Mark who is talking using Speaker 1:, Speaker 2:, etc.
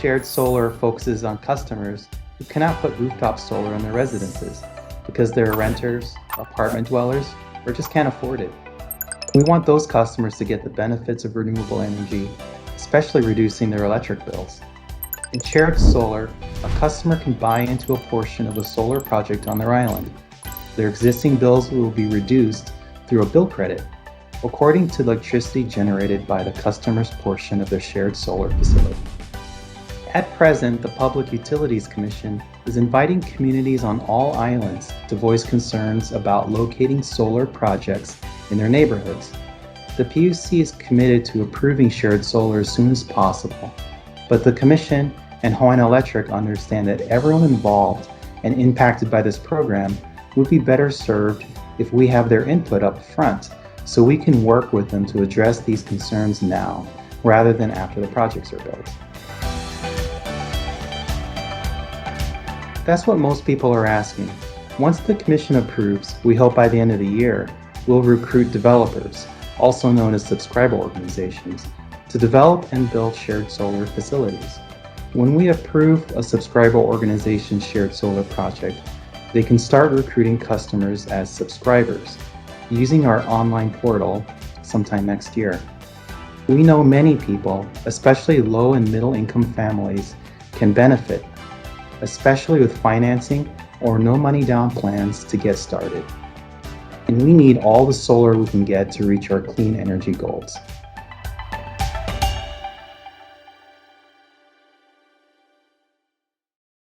Speaker 1: Shared solar focuses on customers who cannot put rooftop solar on their residences because they're renters, apartment dwellers, or just can't afford it. We want those customers to get the benefits of renewable energy, especially reducing their electric bills. In shared solar, a customer can buy into a portion of a solar project on their island. Their existing bills will be reduced through a bill credit, according to electricity generated by the customer's portion of their shared solar facility. At present, the Public Utilities Commission is inviting communities on all islands to voice concerns about locating solar projects in their neighborhoods. The PUC is committed to approving shared solar as soon as possible, but the Commission and Hawaiian Electric understand that everyone involved and impacted by this program would be better served if we have their input up front so we can work with them to address these concerns now rather than after the projects are built. That's what most people are asking. Once the Commission approves, we hope by the end of the year, we'll recruit developers, also known as subscriber organizations, to develop and build shared solar facilities. When we approve a subscriber organization's shared solar project, they can start recruiting customers as subscribers using our online portal sometime next year. We know many people, especially low and middle income families, can benefit, especially with financing or no money down plans to get started. And we need all the solar we can get to reach our clean energy goals.